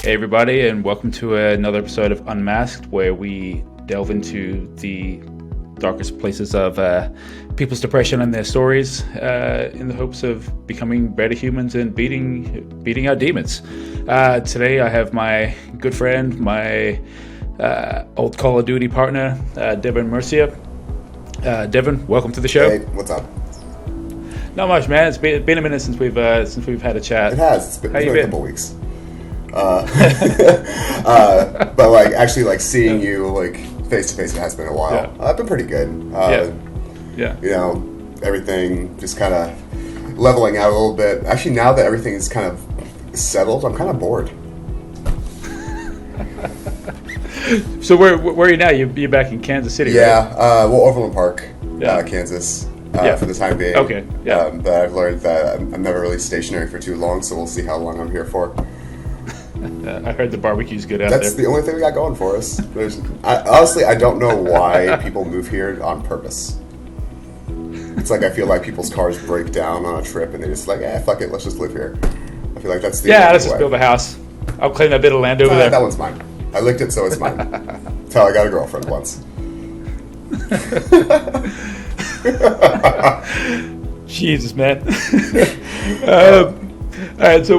Hey everybody, and welcome to another episode of Unmasked, where we delve into the darkest places of people's depression and their stories in the hopes of becoming better humans and beating our demons. Today I have my good friend, my old Call of Duty partner, Devin Mercier. Devin, welcome to the show. Hey, what's up? Not much, man. It's been a minute since we've had a chat. It has. It's been a couple weeks. Oh. But actually seeing you face to face, it has been a while. Yeah. I've been pretty good. Yeah. You know, everything just kind of leveling out a little bit. Actually, now that everything is kind of settled, I'm kind of bored. So where are you now? You're back in Kansas City, yeah, right? Overland Park, Kansas, for the time being. Okay, yeah. But I've learned that I'm never really stationary for too long, so we'll see how long I'm here for. I heard the barbecue's good out there. That's the only thing we got going for us. Honestly, I don't know why people move here on purpose. It's I feel like people's cars break down on a trip and they're just fuck it, let's just live here. I feel like that's the let's just build a house. I'll claim that bit of land over there. That one's mine. I licked it, so it's mine. That's how I got a girlfriend once. Jesus, man. All right, so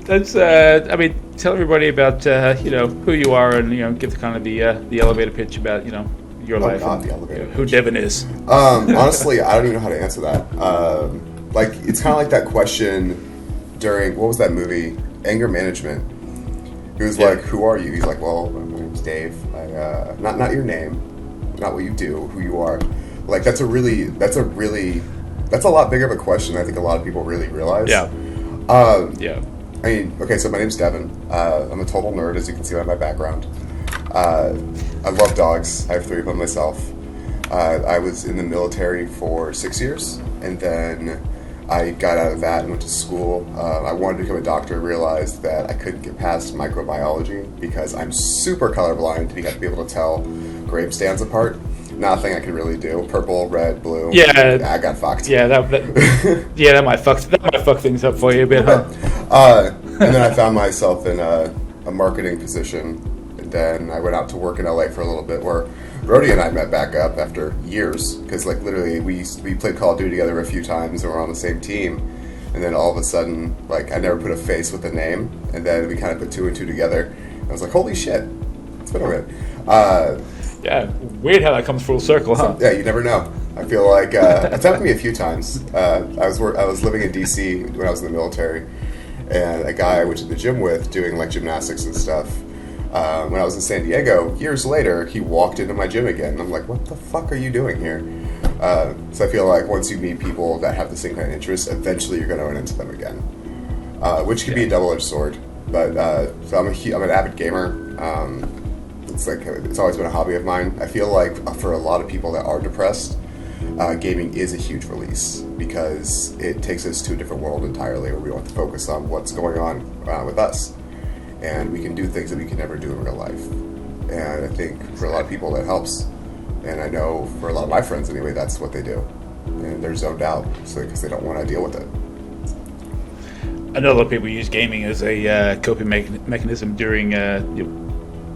let's tell everybody about who you are and give the elevator pitch about your life. God, the elevator pitch. Who Devin is. Honestly, I don't even know how to answer that. It's kind of like that question during what was that movie, Anger Management. He was like, "Who are you?" He's like, "Well, my name's Dave. Not your name, not what you do, who you are." That's a lot bigger of a question than I think a lot of people really realize. Yeah. So my name's Devin. I'm a total nerd, as you can see by my background. I love dogs. I have 3 of them myself. I was in the military for 6 years, and then I got out of that and went to school. I wanted to become a doctor, realized that I couldn't get past microbiology because I'm super colorblind to be able to tell grape stands apart. Nothing I could really do. Purple, red, blue. Yeah, I got fucked. Yeah, that might fuck things up for you a bit, huh? And then I found myself in a marketing position, and then I went out to work in LA for a little bit, where Brody and I met back up after years, because literally we played Call of Duty together a few times, and we're on the same team, and then all of a sudden, I never put a face with a name, and then we kind of put 2 and 2 together. And I was like, holy shit, it's been a minute. Yeah, weird how that comes full circle, huh? Yeah, you never know. I feel like it's happened to me a few times. I was living in DC when I was in the military, and a guy I went to the gym with doing gymnastics and stuff. When I was in San Diego, years later, he walked into my gym again. And I'm like, what the fuck are you doing here? So I feel like once you meet people that have the same kind of interests, eventually you're going to run into them again, which can be a double-edged sword. But so I'm an avid gamer. It's always been a hobby of mine. I feel like for a lot of people that are depressed, gaming is a huge release because it takes us to a different world entirely, where we don't have to focus on what's going on with us, and we can do things that we can never do in real life. And I think for a lot of people that helps, and I know for a lot of my friends anyway, that's what they do, and they're zoned out because they don't want to deal with it. I know a lot of people use gaming as a coping mechanism during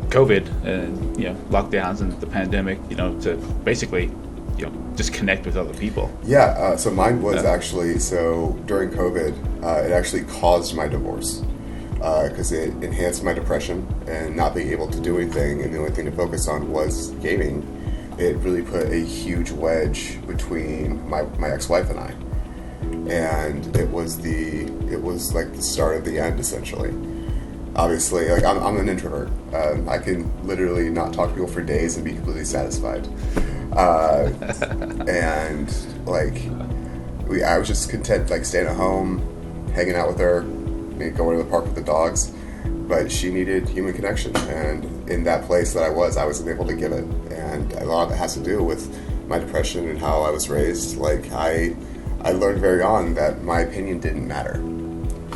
COVID and lockdowns and the pandemic, to basically just connect with other people. Yeah, so mine was actually, during COVID, it actually caused my divorce because it enhanced my depression, and not being able to do anything and the only thing to focus on was gaming. It really put a huge wedge between my ex-wife and I, and it was the start of the end, essentially. Obviously, I'm an introvert. I can literally not talk to people for days and be completely satisfied. And I was just content staying at home, hanging out with her, going to the park with the dogs. But she needed human connection, and in that place that I wasn't able to give it. And a lot of it has to do with my depression and how I was raised. I learned very on that my opinion didn't matter.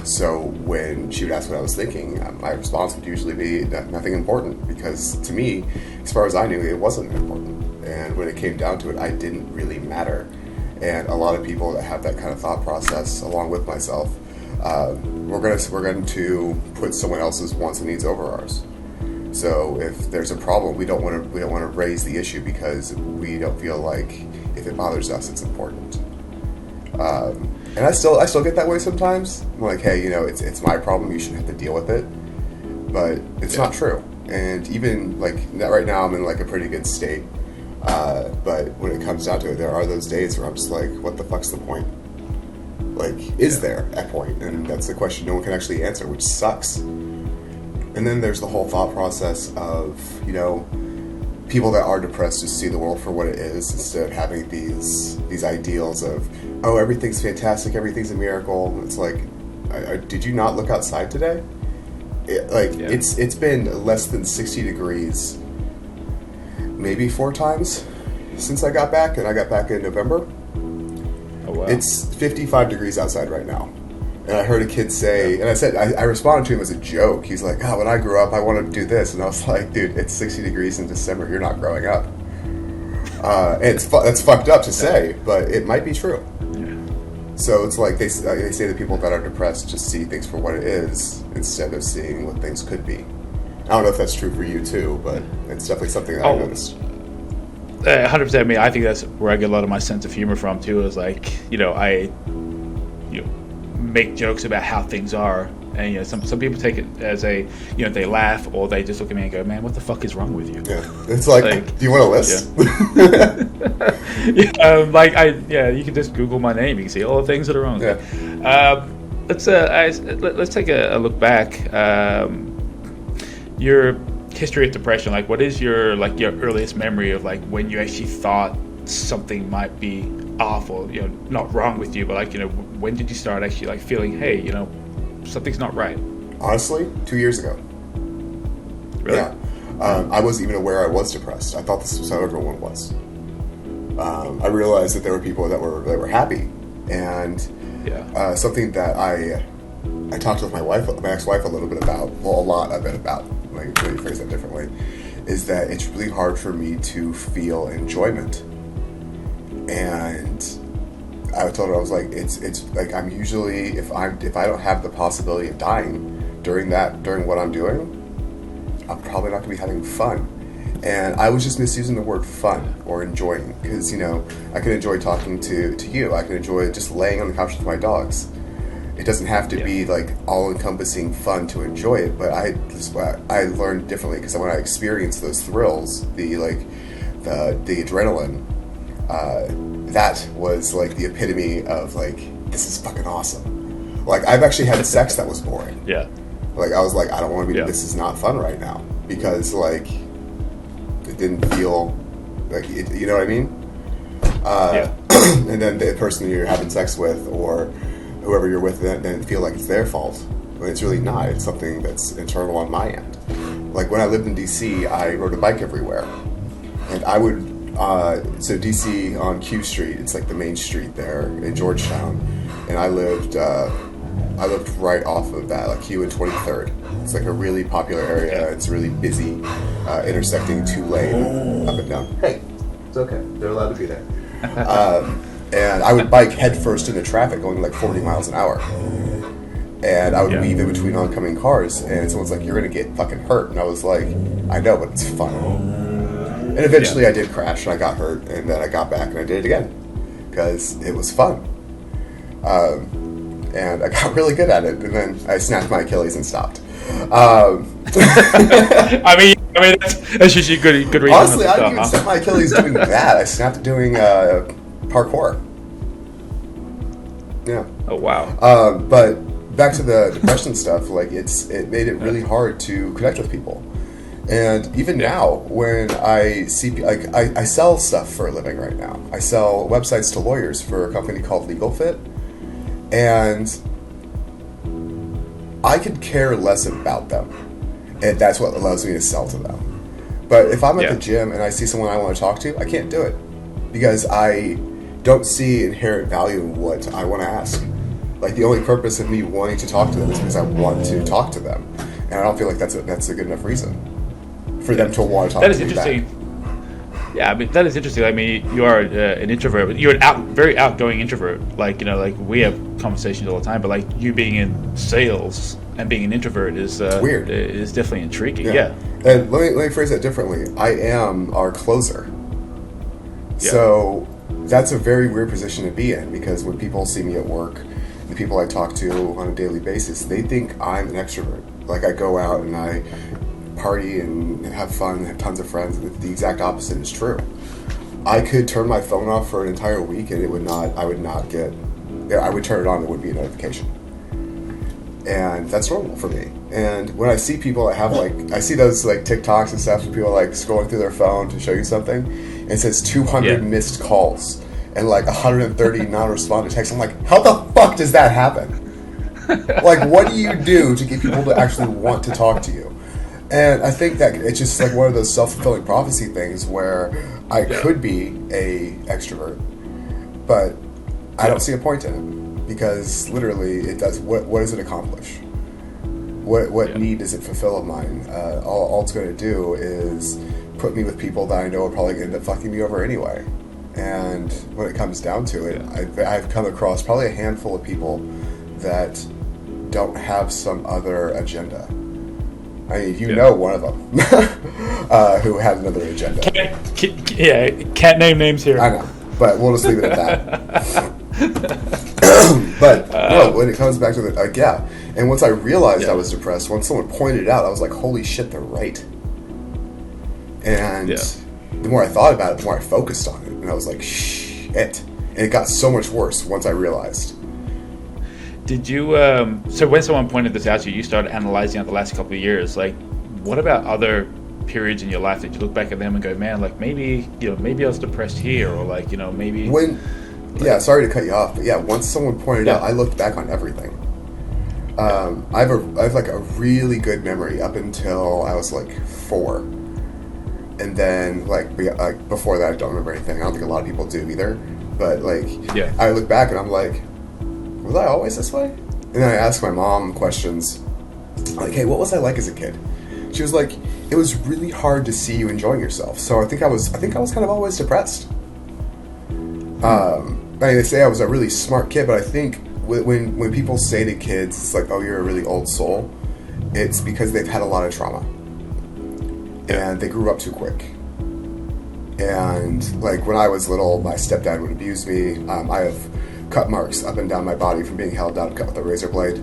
So when she would ask what I was thinking, my response would usually be nothing important, because to me, as far as I knew, it wasn't important. And when it came down to it, I didn't really matter. And a lot of people that have that kind of thought process, along with myself, we're going to put someone else's wants and needs over ours. So if there's a problem, we don't want to raise the issue because we don't feel like if it bothers us, it's important. And I still get that way sometimes. I'm like, hey, it's my problem. You shouldn't have to deal with it. But it's not true. And even like right now, I'm in like a pretty good state. But when it comes down to it, there are those days where I'm just like, what the fuck's the point? Like, is there a point? And that's the question no one can actually answer, which sucks. And then there's the whole thought process of, people that are depressed just see the world for what it is instead of having these ideals of, oh, everything's fantastic, everything's a miracle. It's like, did you not look outside today? It's been less than 60 degrees maybe 4 times since I got back, and I got back in November. Oh, wow. It's 55 degrees outside right now. And I heard a kid say, and I said, I responded to him as a joke. He's like, when I grew up, I wanted to do this. And I was like, dude, it's 60 degrees in December. You're not growing up. And that's fucked up to say, but it might be true. Yeah. So it's like they say that people that are depressed just see things for what it is instead of seeing what things could be. I don't know if that's true for you too, but it's definitely something that I noticed. 100%. I mean, I think that's where I get a lot of my sense of humor from too. Is like, I make jokes about how things are, and some people take it as a they laugh or they just look at me and go, man, what the fuck is wrong with you? Yeah, it's like do you want a list? Yeah. You can just Google my name, you can see all the things that are wrong. Let's take a look back. Your history of depression, like what is your earliest memory of like when you actually thought something might be off or not wrong with you, but when did you start actually feeling, hey, something's not right? Honestly, 2 years ago. Really? Yeah. I wasn't even aware I was depressed. I thought this was how everyone was. I realized that there were people that were happy, and something that I talked with my ex-wife a little bit about, a lot of it about, let me phrase that differently, is that it's really hard for me to feel enjoyment. And I told her, I was like, it's like I'm usually if I don't have the possibility of dying during what I'm doing, I'm probably not gonna be having fun. And I was just misusing the word fun or enjoying, because I can enjoy talking to you. I can enjoy just laying on the couch with my dogs. It doesn't have to be like all-encompassing fun to enjoy it, but I learned differently, because when I experienced those thrills, the adrenaline. That was like the epitome of like, this is fucking awesome. Like, I've actually had sex that was boring. Yeah. Like, I was like, I don't want to be, this is not fun right now, because like, it didn't feel like it, you know what I mean? And then the person you're having sex with or whoever you're with then feel like it's their fault, when it's really not. It's something that's internal on my end. Like when I lived in DC, I rode a bike everywhere, and I would so DC on Q Street, it's like the main street there in Georgetown, and I lived right off of that, like Q and 23rd. It's like a really popular area. It's really busy, intersecting 2-lane up and down. Hey, it's okay. They're allowed to be there. And I would bike headfirst into traffic, going like 40 miles an hour. And I would weave in between oncoming cars, and someone's like, "You're gonna get fucking hurt." And I was like, "I know, but it's fun." And eventually I did crash and I got hurt, and then I got back and I did it again because it was fun. And I got really good at it, and then I snapped my Achilles and stopped. I mean that's usually good reason. Honestly, I didn't even snap my Achilles doing that. I snapped it doing parkour. Yeah. Oh wow. But back to the depression stuff, like it made it really hard to connect with people. And even now, when I see, like, I sell stuff for a living right now. I sell websites to lawyers for a company called LegalFit, and I could care less about them, and that's what allows me to sell to them. But if I'm at the gym and I see someone I want to talk to, I can't do it, because I don't see inherent value in what I want to ask. Like, the only purpose of me wanting to talk to them is because I want to talk to them, and I don't feel like that's a good enough reason for them to want to talk to me. That is interesting. Yeah, I mean that is interesting. I mean, you are an introvert, but you're an very outgoing introvert. Like like we have conversations all the time, but like you being in sales and being an introvert is weird. Is definitely intriguing. Yeah. And let me phrase that differently. I am our closer, so that's a very weird position to be in, because when people see me at work, the people I talk to on a daily basis, they think I'm an extrovert. Like I go out and I party and have fun and have tons of friends, and the exact opposite is true. I could turn my phone off for an entire week and I would not get, I would turn it on, it would be a notification. And that's normal for me. And when I see people that have I see those TikToks and stuff where people scrolling through their phone to show you something, and it says 200 missed calls and 130 non-responded texts. I'm like, how the fuck does that happen? What do you do to get people to actually want to talk to you? And I think that it's just one of those self-fulfilling prophecy things where I could be a extrovert, but I don't see a point in it, because literally it does. What does it accomplish? What need does it fulfill of mine? All it's going to do is put me with people that I know are probably going to end up fucking me over anyway. And when it comes down to it, I've come across probably a handful of people that don't have some other agenda. I mean, you know one of them who had another agenda. Can't name names here. I know, but we'll just leave it at that. But no, when it comes back to and once I realized I was depressed, once someone pointed it out, I was like, holy shit, they're right. And the more I thought about it, the more I focused on it, and I was like, shit. And it got so much worse once I realized. Did you, so when someone pointed this out to you, you started analyzing it the last couple of years, what about other periods in your life that you look back at them and go, man, maybe I was depressed here, or maybe... Sorry to cut you off, but once someone pointed out, I looked back on everything. I have a really good memory up until I was 4. And then, before that, I don't remember anything. I don't think a lot of people do either. But, I look back and I'm like, was I always this way? And then I asked my mom questions, hey, what was I like as a kid? She was like, it was really hard to see you enjoying yourself. So I think I was kind of always depressed. They say I was a really smart kid, but I think when people say to kids, it's oh, you're a really old soul, it's because they've had a lot of trauma. And they grew up too quick. And when I was little, my stepdad would abuse me. I have cut marks up and down my body from being held down, cut with a razor blade,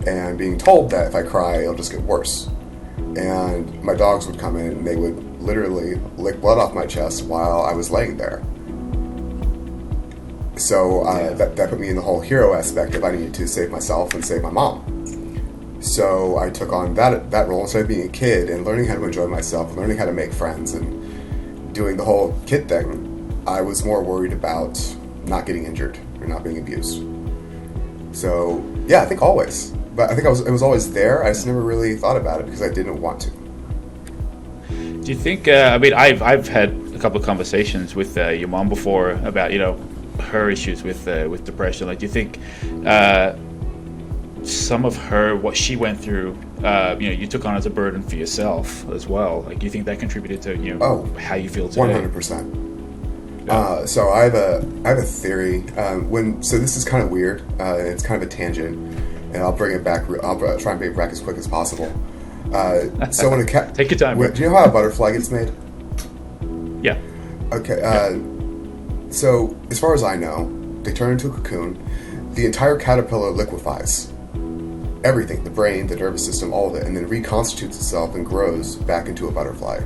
and being told that if I cry, it'll just get worse. And my dogs would come in and they would literally lick blood off my chest while I was laying there. So that put me in the whole hero aspect of I needed to save myself and save my mom. So I took on that role instead of being a kid and learning how to enjoy myself and learning how to make friends and doing the whole kid thing. I was more worried about not getting injured or not being abused. So I think always. But I think it was always there. I just never really thought about it because I didn't want to. Do you think? I've had a couple of conversations with your mom before about her issues with depression. Do you think some of what she went through, you took on as a burden for yourself as well? Do you think that contributed to how you feel today? 100%. So I have a theory. So this is kind of weird. It's kind of a tangent, and I'll bring it back. I'll try and bring it back as quick as possible. So when a cat, take your time. Do you know how a butterfly gets made? Yeah. Okay. So as far as I know, they turn into a cocoon. The entire caterpillar liquefies. Everything, the brain, the nervous system, all of it, and then reconstitutes itself and grows back into a butterfly,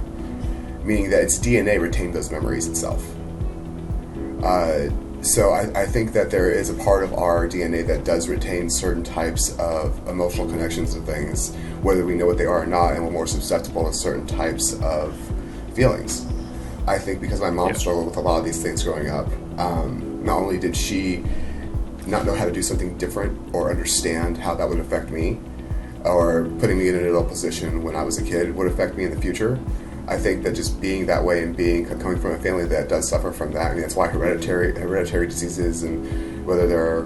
meaning that its DNA retained those memories itself. So I think that there is a part of our DNA that does retain certain types of emotional connections to things, whether we know what they are or not, and we're more susceptible to certain types of feelings. I think because my mom struggled with a lot of these things growing up, not only did she not know how to do something different or understand how that would affect me, or putting me in an adult position when I was a kid would affect me in the future. I think that just being that way and coming from a family that does suffer from that, I mean, that's why hereditary diseases, and whether they're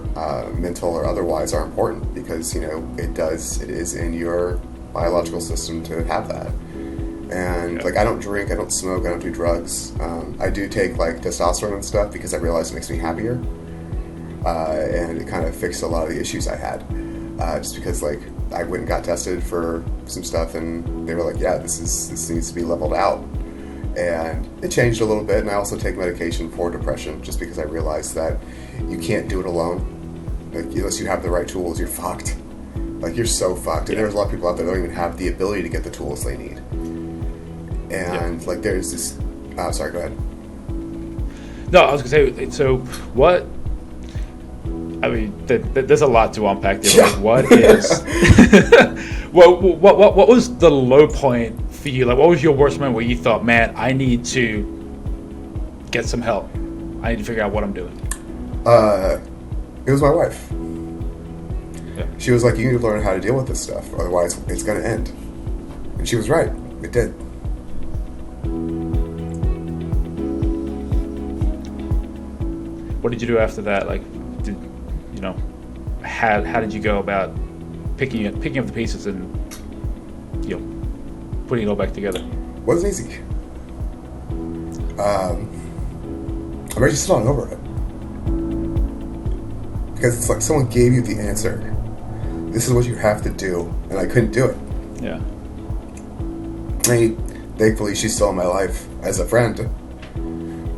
mental or otherwise, are important, because it is in your biological system to have that. And like, I don't drink, I don't smoke, I don't do drugs. I do take like testosterone and stuff because I realize it makes me happier. And it kind of fixed a lot of the issues I had. Just because like I went and got tested for some stuff and they were like, yeah, this needs to be leveled out. And it changed a little bit. And I also take medication for depression just because I realized that you can't do it alone. Like, unless you have the right tools, you're fucked. Like, you're so fucked. And there's a lot of people out there that don't even have the ability to get the tools they need. And like, there's this. Sorry, go ahead. No, I was gonna say. So, what? I mean, there's a lot to unpack there. Like, what is? what was the low point for you? Like, what was your worst moment where you thought, man, I need to get some help. I need to figure out what I'm doing. It was my wife. Yeah. She was like, you need to learn how to deal with this stuff, otherwise it's going to end. And she was right. It did. What did you do after that? Like, how did you go about picking up the pieces and putting it all back together? Wasn't easy. I'm actually still not over it. Because it's like someone gave you the answer. This is what you have to do, and I couldn't do it. Yeah. I mean, thankfully, she's still in my life as a friend.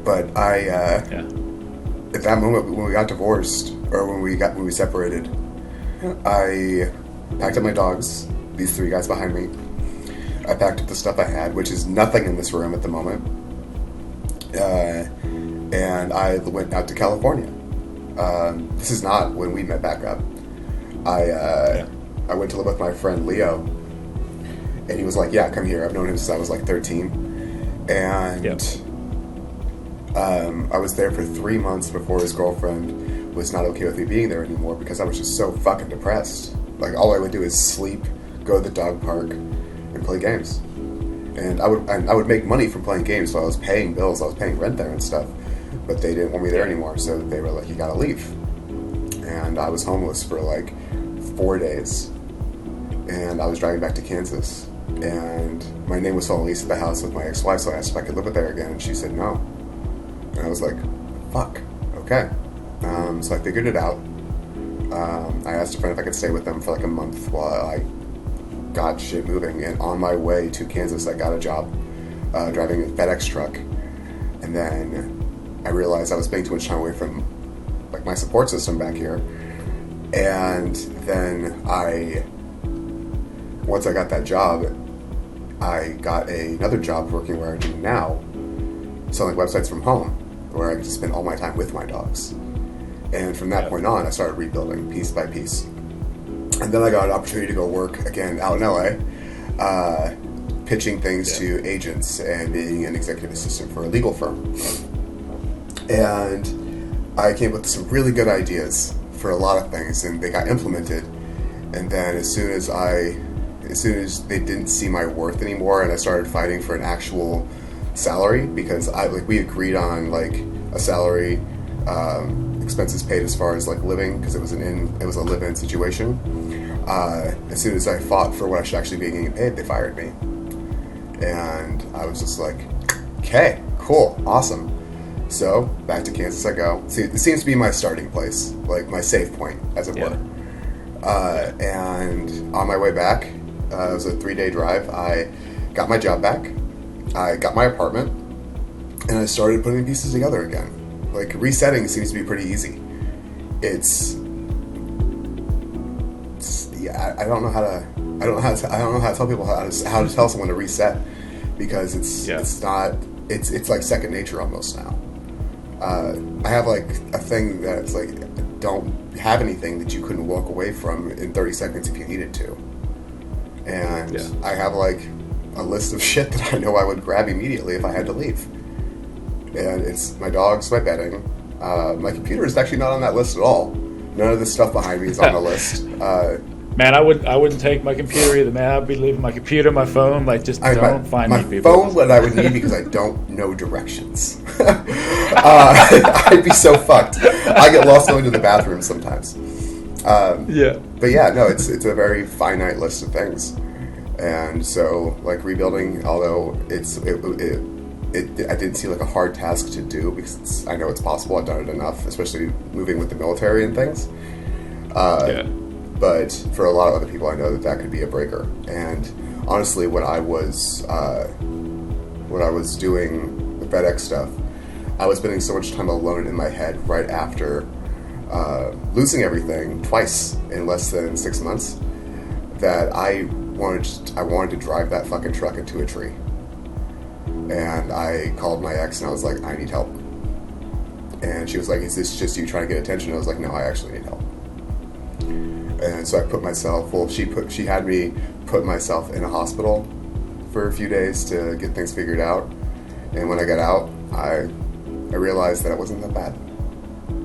But at that moment when we got divorced, or when we separated, I packed up my dogs. These 3 guys behind me. I packed up the stuff I had, which is nothing in this room at the moment, and I went out to California. This is not when we met back up. I went to live with my friend Leo, and he was like, yeah, come here. I've known him since I was like 13. And I was there for 3 months before his girlfriend was not okay with me being there anymore because I was just so fucking depressed. Like, all I would do is sleep, go to the dog park, and play games. And I would make money from playing games, so I was paying bills, I was paying rent there and stuff. But they didn't want me there anymore, so they were like, you gotta leave. And I was homeless for like 4 days. And I was driving back to Kansas. And my name was still on lease at the house with my ex-wife, so I asked if I could live with her again, and she said no. And I was like, fuck, okay. So I figured it out. I asked a friend if I could stay with them for like a month while I got shit moving. And on my way to Kansas, I got a job driving a FedEx truck. And then I realized I was spending too much time away from like my support system back here. And then once I got that job, I got another job working where I do now, selling websites from home, where I could just spend all my time with my dogs. And from that point on, I started rebuilding piece by piece. And then I got an opportunity to go work again out in LA, pitching things to agents and being an executive assistant for a legal firm. And I came up with some really good ideas for a lot of things, and they got implemented. And then as soon as they didn't see my worth anymore, and I started fighting for an actual salary, because we agreed on like a salary, expenses paid as far as like living, because it was a live-in situation. As soon as I fought for what I should actually be getting paid, they fired me. And I was just like, okay, cool, awesome. So back to Kansas I go. See, it seems to be my starting place, like my safe point, as it were. And on my way back, it was a 3-day drive. I got my job back. I got my apartment, and I started putting pieces together again. Like, resetting seems to be pretty easy. I don't know how to tell people how to tell someone to reset, because it's like second nature almost now. I have like a thing that's like, don't have anything that you couldn't walk away from in 30 seconds if you needed to. And I have like a list of shit that I know I would grab immediately if I had to leave. And it's my dogs, my bedding. My computer is actually not on that list at all. None of this stuff behind me is on the list. Man, I wouldn't take my computer either, man. I'd be leaving my computer, my phone, like, just don't find me, people. My phone, what I would need, because I don't know directions. I'd be so fucked. I get lost going to the bathroom sometimes. But yeah, no, it's a very finite list of things. And so, like, rebuilding, although I didn't see like a hard task to do because I know it's possible. I've done it enough, especially moving with the military and things. But for a lot of other people, I know that could be a breaker. And honestly, when I was doing the FedEx stuff, I was spending so much time alone in my head right after losing everything twice in less than 6 months that I wanted to drive that fucking truck into a tree. And I called my ex and I was like, I need help. And she was like, is this just you trying to get attention? And I was like, no, I actually need help. And so I put myself, she had me put myself in a hospital for a few days to get things figured out. And when I got out, I realized that it wasn't that bad.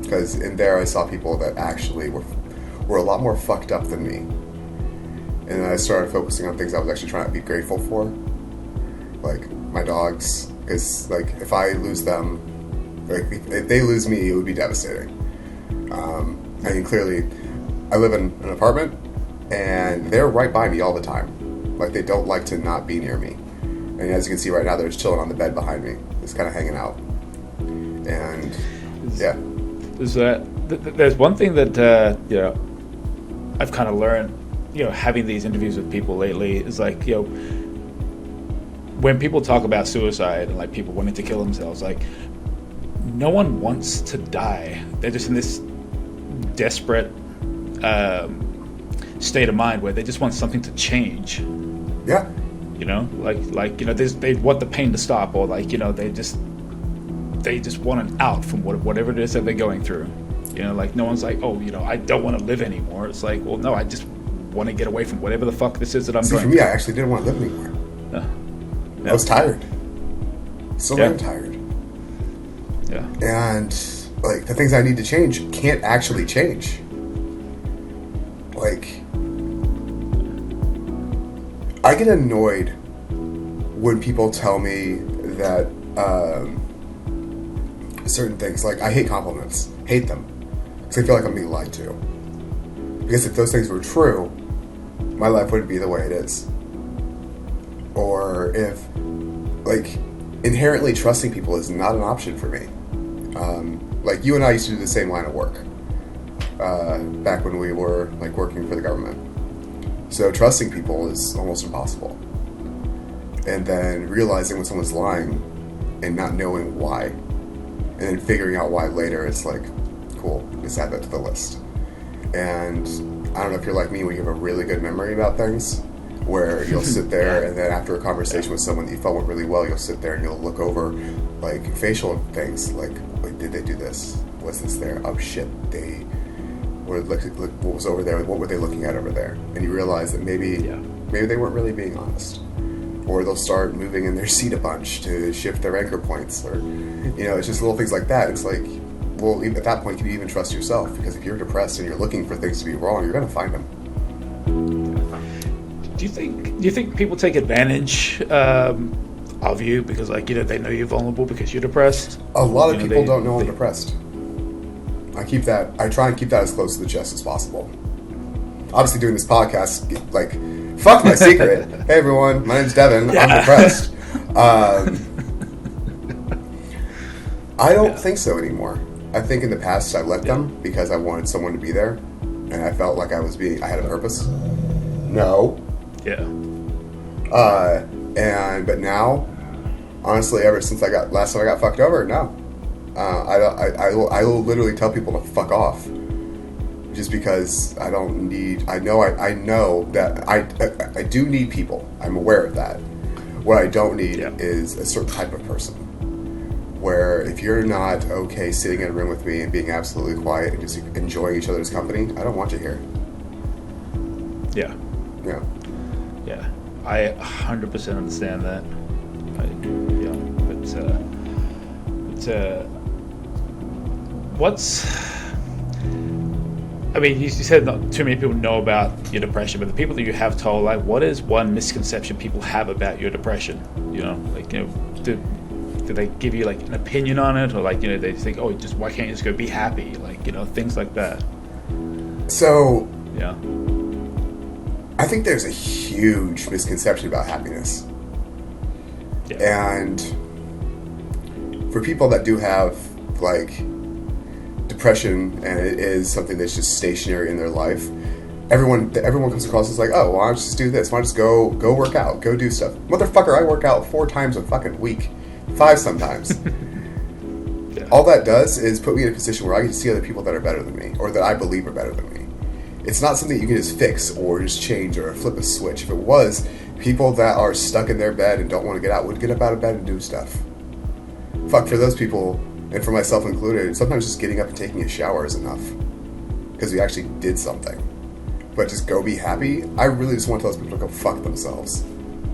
Because in there I saw people that actually were a lot more fucked up than me. And then I started focusing on things I was actually trying to be grateful for. Like my dogs, because like if I lose them, like if they lose me, it would be devastating. I mean, clearly, I live in an apartment, and they're right by me all the time. Like they don't like to not be near me. And as you can see right now, they're just chilling on the bed behind me, just kind of hanging out. And yeah, there's one thing that I've kind of learned, having these interviews with people lately is like, when people talk about suicide and like people wanting to kill themselves, like no one wants to die. They're just in this desperate state of mind where they just want something to change. Yeah. They want the pain to stop, or like, they just want an out from whatever it is that they're going through. Like no one's like, oh, I don't want to live anymore. It's like, well, no, I just want to get away from whatever the fuck this is that I'm going through. For me, I actually didn't want to live anymore. I was tired. Still am tired. Yeah. And like the things I need to change can't actually change. Like I get annoyed when people tell me that certain things, like I hate compliments. Hate them. Because I feel like I'm being lied to. Because if those things were true, my life wouldn't be the way it is. Or if, like, inherently trusting people is not an option for me. Like, you and I used to do the same line of work back when we were, like, working for the government. So trusting people is almost impossible. And then realizing when someone's lying and not knowing why, and then figuring out why later, it's like, cool, just add that to the list. And I don't know if you're like me, when you have a really good memory about things, where you'll sit there and then after a conversation with someone that you felt went really well, you'll sit there and you'll look over like facial things, like, wait, did they do this? Was this there? Oh shit, they were looking, what was over there? What were they looking at over there? And you realize that maybe they weren't really being honest. Or they'll start moving in their seat a bunch to shift their anchor points, or it's just little things like that. It's like, well, at that point, can you even trust yourself? Because if you're depressed and you're looking for things to be wrong, you're going to find them. Do you think people take advantage of you because, like, they know you're vulnerable because you're depressed? A lot of people don't know I'm depressed. I try and keep that as close to the chest as possible. Obviously, doing this podcast, like, fuck my secret. Hey everyone, my name's Devin. Yeah. I'm depressed. I don't think so anymore. I think in the past I let them because I wanted someone to be there, and I felt like I had a purpose. No. Yeah. But now, honestly, ever since last time I got fucked over, no. I will literally tell people to fuck off, just because I don't need. I know that I do need people. I'm aware of that. What I don't need is a certain type of person. Where if you're not okay sitting in a room with me and being absolutely quiet and just enjoying each other's company, I don't want you here. Yeah. Yeah. Yeah. I 100% understand that. You said not too many people know about your depression, but the people that you have told, like, what is one misconception people have about your depression? Do they give you like an opinion on it, or like, they think, oh, just why can't you just go be happy? Like, things like that. So yeah. I think there's a huge misconception about happiness. Yeah. And for people that do have like depression and it is something that's just stationary in their life, everyone comes across as like, oh, well, why don't you just do this? Why don't you just go work out, go do stuff? Motherfucker, I work out 4 times a fucking week, 5 sometimes. Yeah. All that does is put me in a position where I get to see other people that are better than me, or that I believe are better than me. It's not something you can just fix or just change or flip a switch. If it was, people that are stuck in their bed and don't want to get out would get up out of bed and do stuff. Fuck, for those people, and for myself included, sometimes just getting up and taking a shower is enough. Because we actually did something. But just go be happy, I really just want those people to go fuck themselves.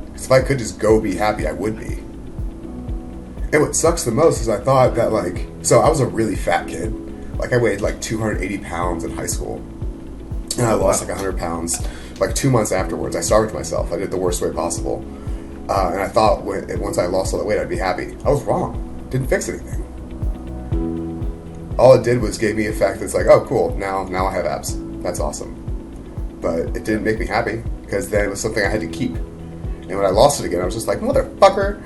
Because if I could just go be happy, I would be. And what sucks the most is I thought that like, so I was a really fat kid. Like I weighed like 280 pounds in high school. And I lost like 100 pounds like 2 months afterwards. I starved myself. I did the worst way possible. And I thought once I lost all that weight, I'd be happy. I was wrong. Didn't fix anything. All it did was gave me a fact that's like, oh, cool. Now I have abs. That's awesome. But it didn't make me happy because then it was something I had to keep. And when I lost it again, I was just like, motherfucker.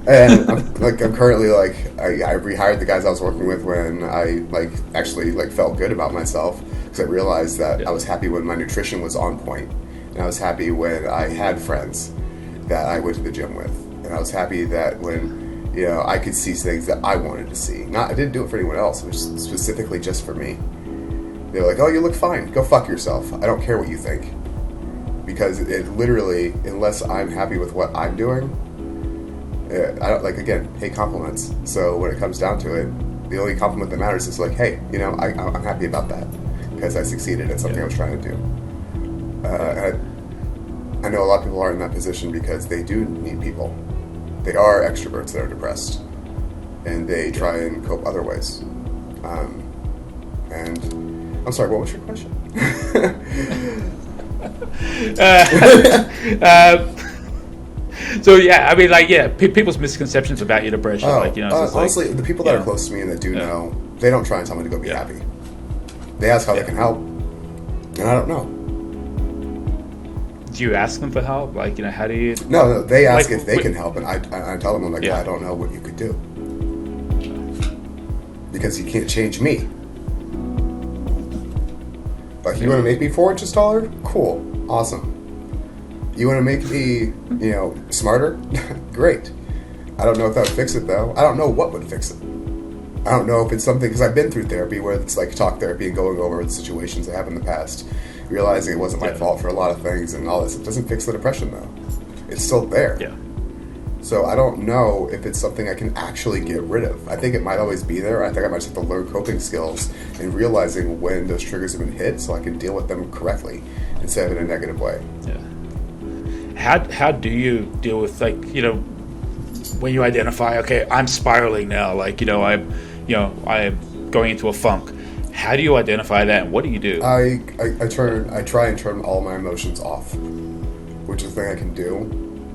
And I'm currently like, I rehired the guys I was working with when I like actually like felt good about myself. I realized that I was happy when my nutrition was on point, and I was happy when I had friends that I went to the gym with, and I was happy that when I could see things that I wanted to see. I didn't do it for anyone else; it was specifically just for me. They were like, "Oh, you look fine. Go fuck yourself. I don't care what you think," because it literally, unless I'm happy with what I'm doing, I don't like. Again, hate compliments. So when it comes down to it, the only compliment that matters is like, "Hey, I'm happy about that." Because I succeeded at something I was trying to do. I know a lot of people are in that position because they do need people. They are extroverts that are depressed. And they try and cope other ways. And I'm sorry, what was your question? So yeah, I mean, like, yeah, people's misconceptions about your depression, honestly, the people that are close to me and that do know, they don't try and tell me to go be happy. They ask how they can help, and I don't know. Do you ask them for help? Like, how do you... No, they ask if they can help, and I tell them, I'm like, I don't know what you could do. Because you can't change me. Like, you want to make me 4 inches taller? Cool. Awesome. You want to make me, smarter? Great. I don't know if that would fix it, though. I don't know what would fix it. I don't know if it's something, because I've been through therapy where it's like talk therapy and going over the situations I have in the past, realizing it wasn't my fault for a lot of things and all this. It doesn't fix the depression, though. It's still there. Yeah. So I don't know if it's something I can actually get rid of. I think it might always be there. I think I might just have to learn coping skills and realizing when those triggers have been hit so I can deal with them correctly instead of in a negative way. Yeah. How do you deal with, like, when you identify, okay, I'm spiraling now, like, I'm going into a funk. How do you identify that, and what do you do? I try and turn all my emotions off, which is a thing I can do,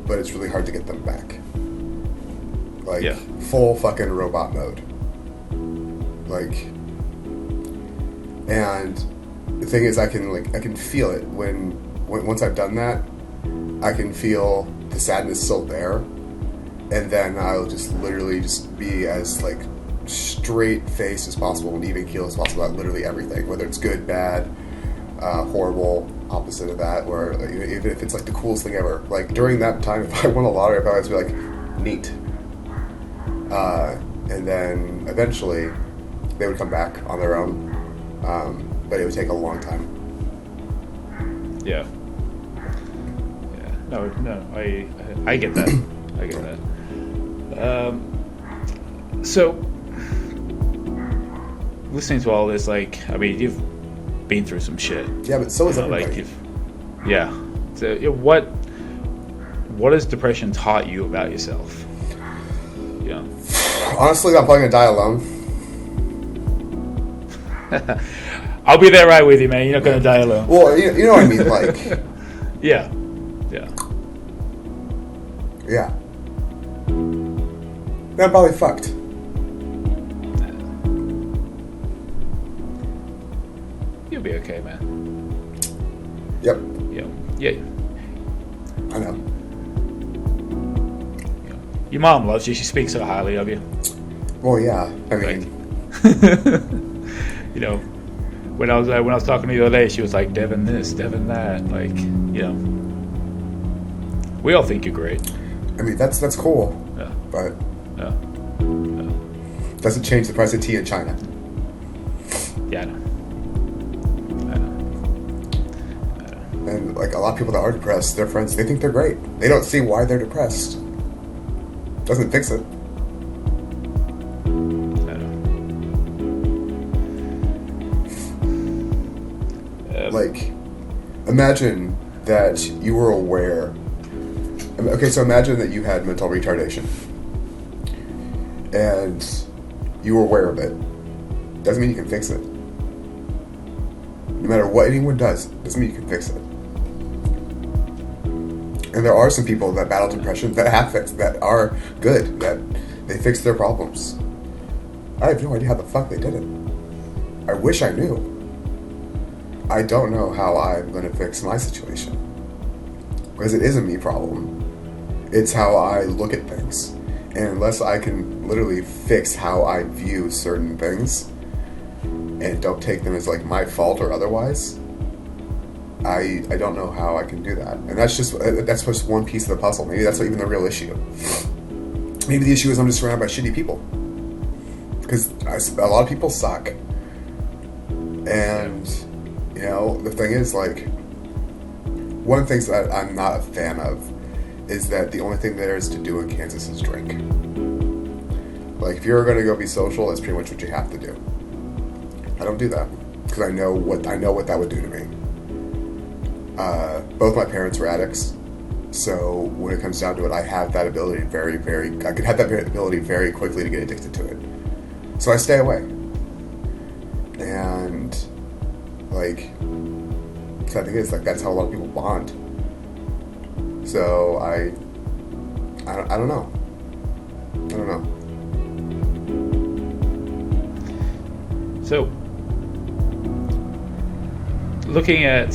but it's really hard to get them back. Like, full fucking robot mode. Like, and the thing is, I can feel it when once I've done that, I can feel the sadness still there, and then I'll just literally just be as like straight faced as possible and even keel as possible about literally everything, whether it's good, bad, horrible, opposite of that, where even if it's like the coolest thing ever. Like during that time, if I won a lottery, I'd always be like, neat. And then eventually they would come back on their own, but it would take a long time. Yeah. No, I get that. I get that. So, listening to all this, like, I mean, you've been through some shit. Yeah, but so is everybody. So, what has depression taught you about yourself? Yeah. Honestly, I'm probably gonna die alone. I'll be there right with you, man. You're not gonna die alone. Well, you know what I mean, like. Yeah. I'm probably fucked. You'll be okay, man. Yep. Yeah. Yeah. I know. Your mom loves you. She speaks so highly of you. Well, yeah. I mean, you know, when I was talking to you the other day, she was like, Devin this, Devin that. Like, you know, we all think you're great. I mean, that's cool. Yeah. But Yeah. doesn't change the price of tea in China. Yeah, I know. And like a lot of people that are depressed, their friends, they think they're great. They don't see why they're depressed. Doesn't fix it. I know. Like, imagine that you were aware. Okay, so imagine that you had mental retardation. And you were aware of it. Doesn't mean you can fix it. No matter what anyone does, doesn't mean you can fix it. And there are some people that battle depression that have fixed, that are good, that they fix their problems. I have no idea how the fuck they did it. I wish I knew. I don't know how I'm going to fix my situation. Because it is a me problem. It's how I look at things. And unless I can literally fix how I view certain things, and don't take them as like my fault or otherwise, I don't know how I can do that. And that's just one piece of the puzzle. Maybe that's not even the real issue. Maybe the issue is I'm just surrounded by shitty people. Because a lot of people suck. And, you know, the thing is, like, one of the things that I'm not a fan of is that the only thing there is to do in Kansas is drink. Like, if you're going to go be social, that's pretty much what you have to do. I don't do that because I know what that would do to me. Both my parents were addicts, so when it comes down to it, I have that ability I could have that ability very quickly to get addicted to it. So I stay away. And like, the thing is, like, that's how a lot of people bond. So I don't know. I don't know. So, looking at,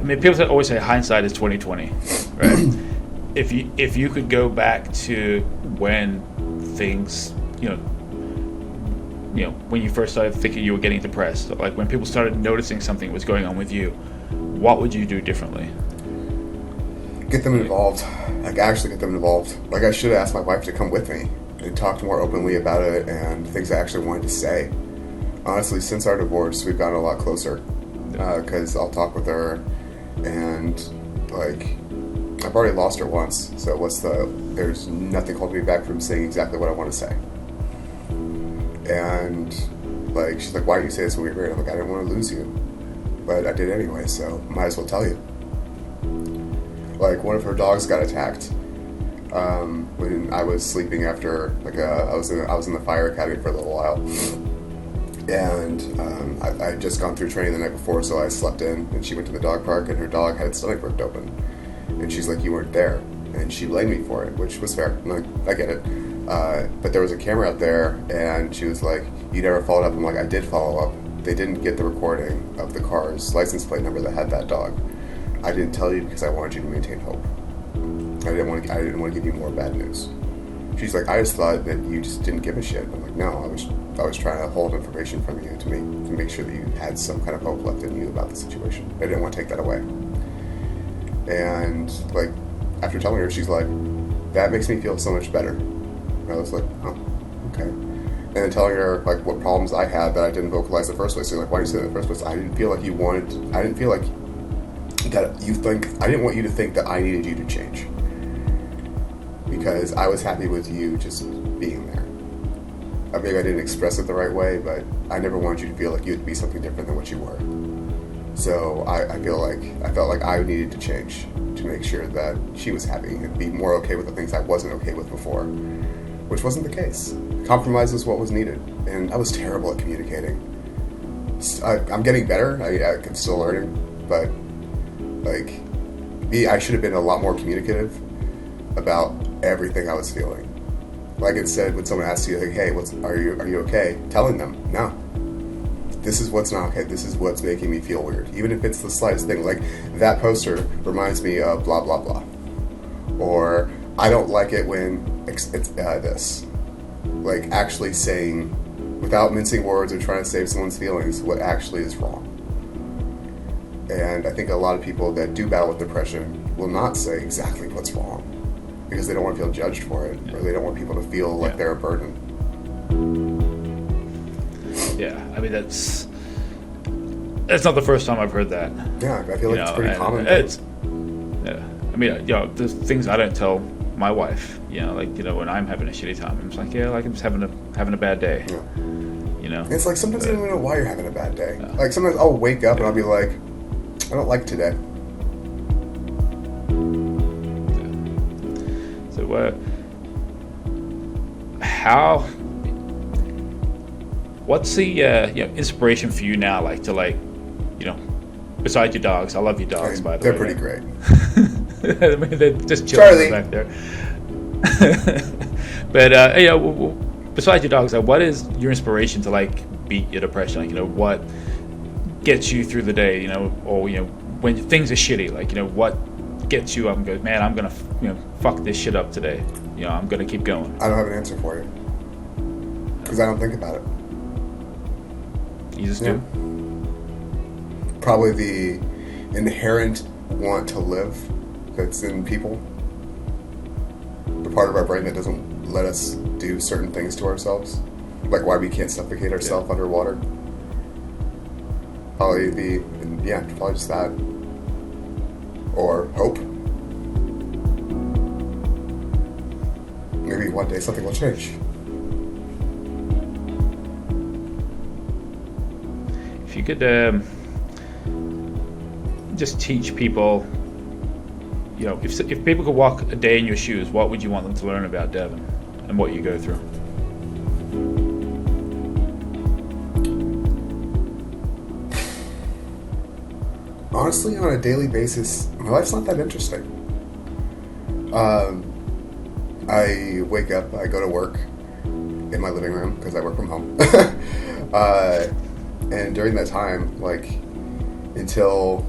I mean, people always say hindsight is 20/20, right? if you could go back to when things, when you first started thinking you were getting depressed, like when people started noticing something was going on with you, what would you do differently? Get them involved. Like, actually get them involved. Like, I should have asked my wife to come with me and talked more openly about it and things I actually wanted to say. Honestly, since our divorce, we've gotten a lot closer because I'll talk with her, and like, I've already lost her once, so there's nothing holding me back from saying exactly what I want to say. And like, she's like, why do you say this when we're married? I'm like, I didn't want to lose you, but I did anyway, so might as well tell you. Like, one of her dogs got attacked when I was sleeping after, like, I was in the fire academy for a little while, and I had just gone through training the night before, so I slept in, and she went to the dog park, and her dog had its stomach ripped open, and she's like, you weren't there, and she blamed me for it, which was fair. I'm like, I get it, but there was a camera out there, and she was like, you never followed up. I'm like, I did follow up. They didn't get the recording of the car's license plate number that had that dog. I didn't tell you because I wanted you to maintain hope. I didn't want to give you more bad news. She's like, I just thought that you just didn't give a shit. I'm like, no, I was trying to hold information from you to make sure that you had some kind of hope left in you about the situation. I didn't want to take that away. And like, after telling her, she's like, that makes me feel so much better. And I was like, oh, okay. And then telling her like what problems I had that I didn't vocalize in the first place. So like, why did you say that in the first place? I didn't feel like that you think, I didn't want you to think that I needed you to change, because I was happy with you just being there. Maybe I didn't express it the right way, but I never wanted you to feel like you would be something different than what you were. So I felt like I needed to change to make sure that she was happy and be more okay with the things I wasn't okay with before, which wasn't the case. Compromise was what was needed, and I was terrible at communicating. I'm getting better. I'm still learning, but like, I should have been a lot more communicative about everything I was feeling. Like, instead, when someone asks you, like, hey, are you okay? Telling them, no. this is what's not okay. This is what's making me feel weird. Even if it's the slightest thing. Like, that poster reminds me of blah, blah, blah. Or, I don't like it when it's this. Like, actually saying, without mincing words or trying to save someone's feelings, what actually is wrong. And I think a lot of people that do battle with depression will not say exactly what's wrong because they don't want to feel judged for it, or they don't want people to feel like they're a burden. Yeah, I mean, that's not the first time I've heard that. Yeah, I feel like it's pretty common. I mean, there's things I don't tell my wife. Like, when I'm having a shitty time, I'm just like, like I'm just having a bad day. Yeah. And it's like sometimes I don't even know why you're having a bad day. Yeah. Like sometimes I'll wake up and I'll be like, I don't like today. Yeah. So, what's the inspiration for you now? Like to besides your dogs, I love your dogs. By the way, they're pretty great. I mean, they're just chilling back there. But besides your dogs, what is your inspiration to beat your depression? What gets you through the day? Or when things are shitty, what gets you up and goes, man, I'm gonna fuck this shit up today. I'm gonna keep going. I don't have an answer for you because I don't think about it. You just do? Probably the inherent want to live that's in people. The part of our brain that doesn't let us do certain things to ourselves. Like why we can't suffocate ourselves underwater. Probably probably just that. Or hope. Maybe one day something will change. If you could just teach people, if people could walk a day in your shoes, what would you want them to learn about Devin and what you go through? Honestly, on a daily basis, my life's not that interesting. I wake up, I go to work in my living room because I work from home. And during that time, until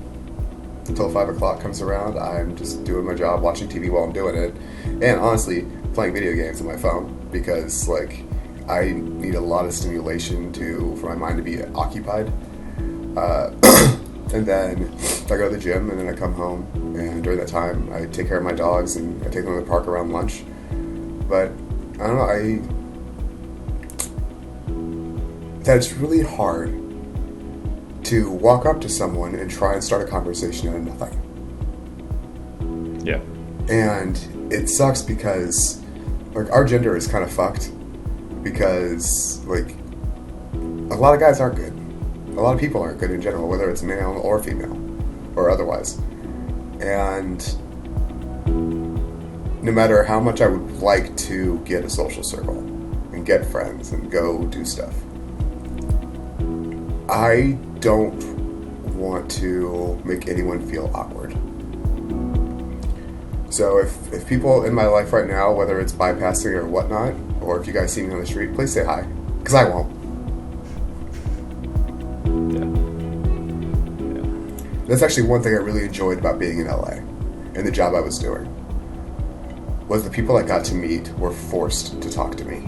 5 o'clock comes around, I'm just doing my job, watching TV while I'm doing it, and honestly, playing video games on my phone because I need a lot of stimulation for my mind to be occupied. And then I go to the gym, and then I come home, and during that time, I take care of my dogs, and I take them to the park around lunch. But I don't know, that's really hard to walk up to someone and try and start a conversation out of nothing. Yeah. And it sucks because, our gender is kind of fucked because, a lot of guys aren't good. A lot of people aren't good in general, whether it's male or female or otherwise. And no matter how much I would like to get a social circle and get friends and go do stuff, I don't want to make anyone feel awkward. So if people in my life right now, whether it's bypassing or whatnot, or if you guys see me on the street, please say hi, because I won't. That's actually one thing I really enjoyed about being in LA and the job I was doing, was the people I got to meet were forced to talk to me.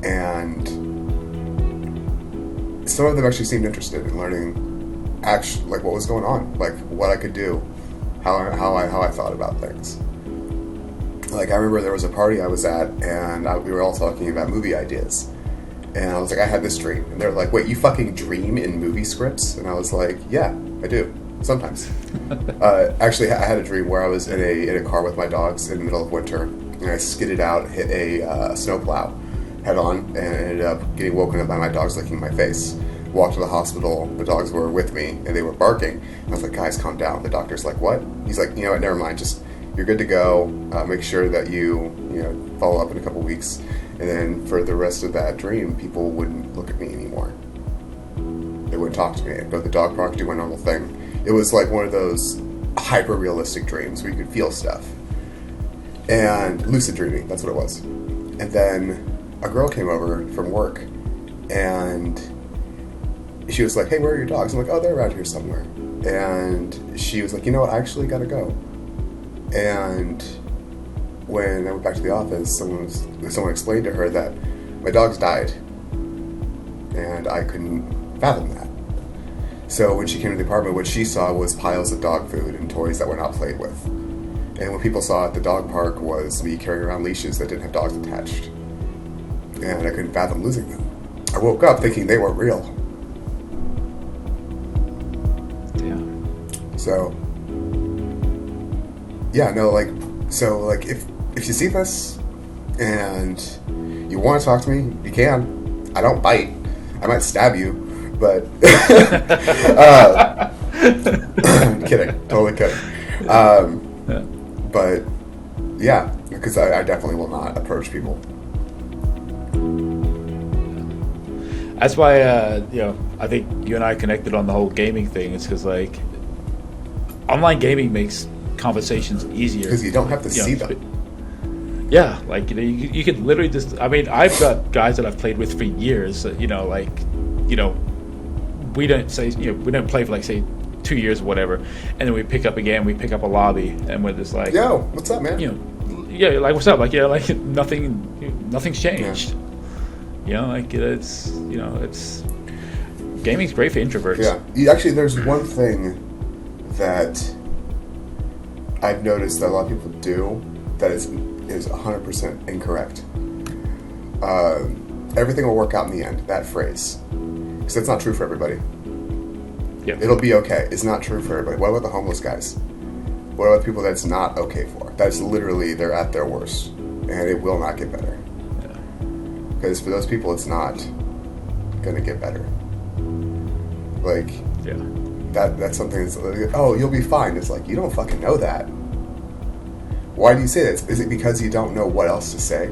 And some of them actually seemed interested in learning what was going on, what I could do, how I thought about things. I remember there was a party I was at, and we were all talking about movie ideas. And I was like, I had this dream. And they were like, wait, you fucking dream in movie scripts? And I was like, yeah, I do. Sometimes. Actually, I had a dream where I was in a car with my dogs in the middle of winter. And I skidded out, hit a snowplow head on, and ended up getting woken up by my dogs licking my face. Walked to the hospital. The dogs were with me, and they were barking. And I was like, guys, calm down. The doctor's like, what? He's like, you know what, never mind. Just, you're good to go. Make sure that you follow up in a couple weeks. And then for the rest of that dream, people wouldn't look at me anymore. They wouldn't talk to me. I'd go to the dog park, do my normal thing. It was like one of those hyper-realistic dreams where you could feel stuff. And lucid dreaming, that's what it was. And then a girl came over from work, and she was like, "Hey, where are your dogs?" I'm like, "Oh, they're around here somewhere." And she was like, "You know what? I actually gotta go." And when I went back to the office, someone explained to her that my dogs died, and I couldn't fathom that. So when she came to the apartment, what she saw was piles of dog food and toys that were not played with. And what people saw at the dog park was me carrying around leashes that didn't have dogs attached. And I couldn't fathom losing them. I woke up thinking they weren't real. Yeah. So, yeah, no, like, so, like, if you see this and you want to talk to me, you can. I don't bite. I might stab you, but kidding, totally kidding. But yeah, because I definitely will not approach people. That's why I think you and I connected on the whole gaming thing. It's because like online gaming makes conversations easier because you don't have to see them. Yeah, like you could literally just. I mean, I've got guys that I've played with for years. We don't say we don't play for like say 2 years or whatever, and then we pick up again. We pick up a lobby, and we're just like, "Yo, what's up, man?" Yeah, like what's up? Like like nothing's changed. Yeah. It's gaming's great for introverts. Yeah, actually, there's one thing that I've noticed that a lot of people do that is 100% incorrect. Everything will work out in the end. That phrase, because that's not true for everybody. Yeah, it'll be okay. It's not true for everybody. What about the homeless guys? What about the people that's not okay for? That's literally they're at their worst, and it will not get better. Because for those people, it's not gonna get better. Like, that's something that's like, oh, you'll be fine. It's like, you don't fucking know that. Why do you say that? Is it because you don't know what else to say?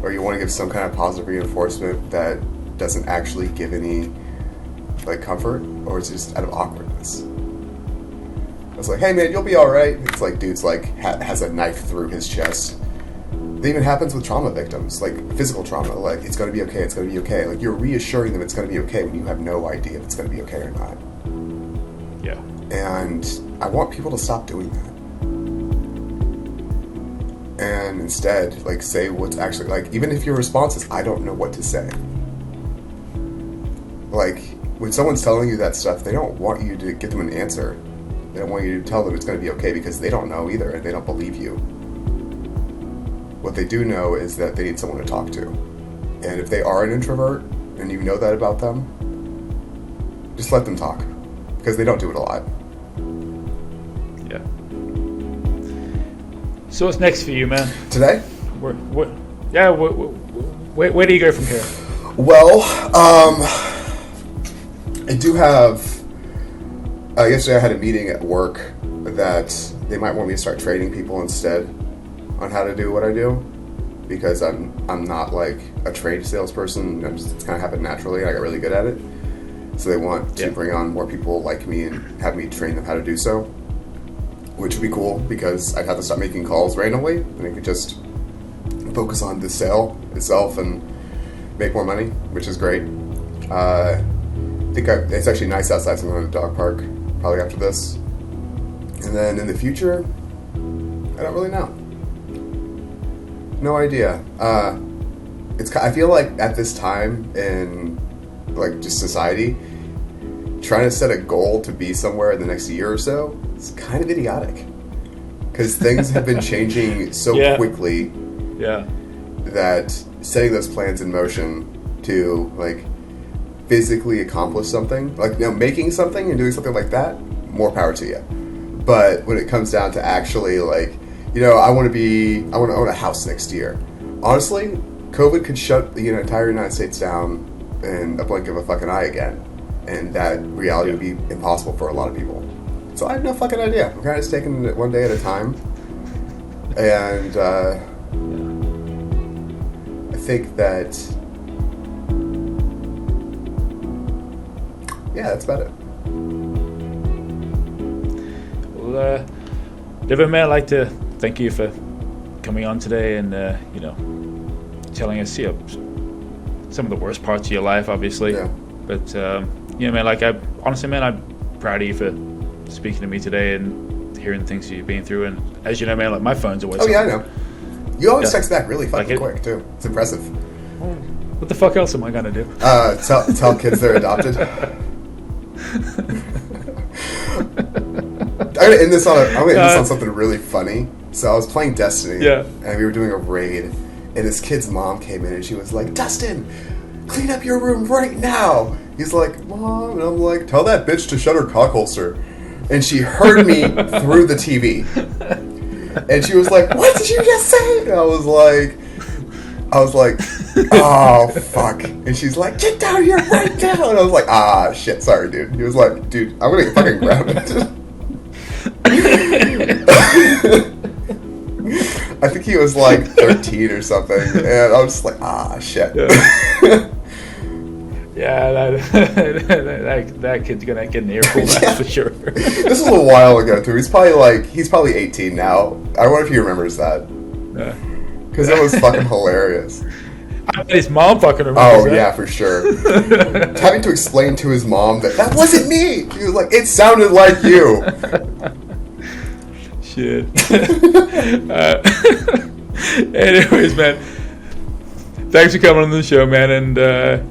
Or you want to give some kind of positive reinforcement that doesn't actually give any, like, comfort? Or it's just out of awkwardness? It's like, hey man, you'll be alright. It's like, dude's like, has a knife through his chest. It even happens with trauma victims, like physical trauma. Like, it's going to be okay, it's going to be okay. Like, you're reassuring them it's going to be okay when you have no idea if it's going to be okay or not. Yeah. And I want people to stop doing that. And instead, like, say what's actually, like, even if your response is, I don't know what to say. Like, when someone's telling you that stuff, they don't want you to give them an answer. They don't want you to tell them it's going to be okay because they don't know either and they don't believe you. What they do know is that they need someone to talk to. And if they are an introvert, and you know that about them, just let them talk. Because they don't do it a lot. Yeah. So what's next for you, man? Today? Where do you go from here? Well, I do have... yesterday I had a meeting at work that they might want me to start training people instead on how to do what I do, because I'm not like a trained salesperson. It's kind of happened naturally, and I got really good at it. So they want to bring on more people like me and have me train them how to do so, which would be cool because I'd have to stop making calls randomly, and I could just focus on the sale itself and make more money, which is great. I think it's actually nice outside, so I'm going to the dog park probably after this. And then in the future, I don't really know. No idea. I feel like at this time in like just society, trying to set a goal to be somewhere in the next year or so is kind of idiotic. Because things have been changing so quickly that setting those plans in motion to like physically accomplish something, like making something and doing something like that, more power to you. But when it comes down to actually like, I want to own a house next year. Honestly, COVID could shut the entire United States down in a blink of a fucking eye again. And that reality would be impossible for a lot of people. So I have no fucking idea. I'm kind of just taking it one day at a time. And I think that, that's about it. Well, Devin, man, I'd like to thank you for coming on today and, telling us, some of the worst parts of your life, obviously. Yeah. But you know, man, like honestly, man, I'm proud of you for speaking to me today and hearing things you've been through. And as you know, man, like my phone's always. Oh yeah, I know. You always text back really fucking like quick too. It's impressive. What the fuck else am I gonna do? Tell kids they're adopted. I'm gonna end this on something really funny. So I was playing Destiny, and we were doing a raid, and this kid's mom came in and she was like, "Dustin, clean up your room right now." He's like, "Mom," and I'm like, "Tell that bitch to shut her cock holster." And she heard me through the TV, and she was like, "What did you just say?" And I was like, "Oh fuck!" And she's like, "Get down here right now!" And I was like, "Ah shit, sorry, dude." He was like, "Dude, I'm gonna get fucking grounded." I think he was like 13 or something, and I was just like, "Ah shit." Yeah, that kid's gonna get an earful, that's for sure. This was a while ago too. He's probably 18 now. I wonder if he remembers that. Because it was fucking hilarious. I bet his mom fucking remembers that. Yeah, for sure. Having to explain to his mom that wasn't me. He was like, "It sounded like you." Shit. Anyways, man. Thanks for coming on the show, man. And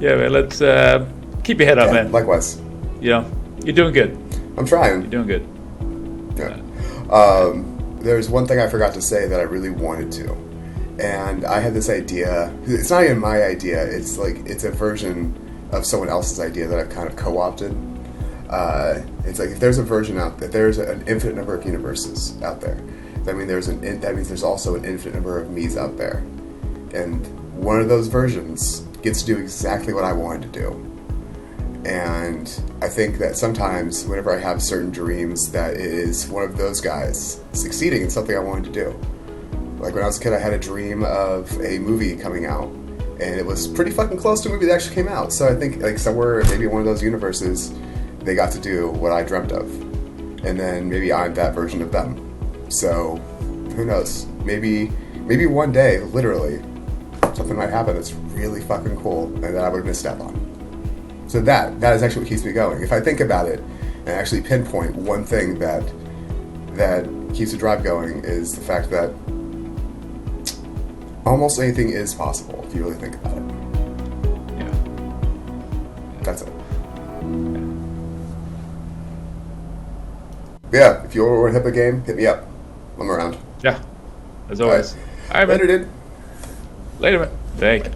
yeah, man, let's keep your head up, man. Likewise. You know, you're doing good. I'm trying. You're doing good. Yeah. There's one thing I forgot to say that I really wanted to. And I had this idea. It's not even my idea. It's a version of someone else's idea that I've kind of co-opted. It's like if there's a version out there, there's an infinite number of universes out there. That means there's also an infinite number of me's out there. And one of those versions gets to do exactly what I wanted to do. And I think that sometimes whenever I have certain dreams, that it is one of those guys succeeding in something I wanted to do. Like when I was a kid, I had a dream of a movie coming out, and it was pretty fucking close to a movie that actually came out. So I think like somewhere, maybe one of those universes, they got to do what I dreamt of. And then maybe I'm that version of them. So who knows? Maybe one day, literally, something might happen that's really fucking cool and that I would have missed out on. So that is actually what keeps me going. If I think about it and actually pinpoint one thing that keeps the drive going, is the fact that almost anything is possible if you really think about it. Yeah. That's it. Yeah, if you want to hit a game, hit me up. I'm around. Yeah, as always. All right, man. Later, man. Thank you.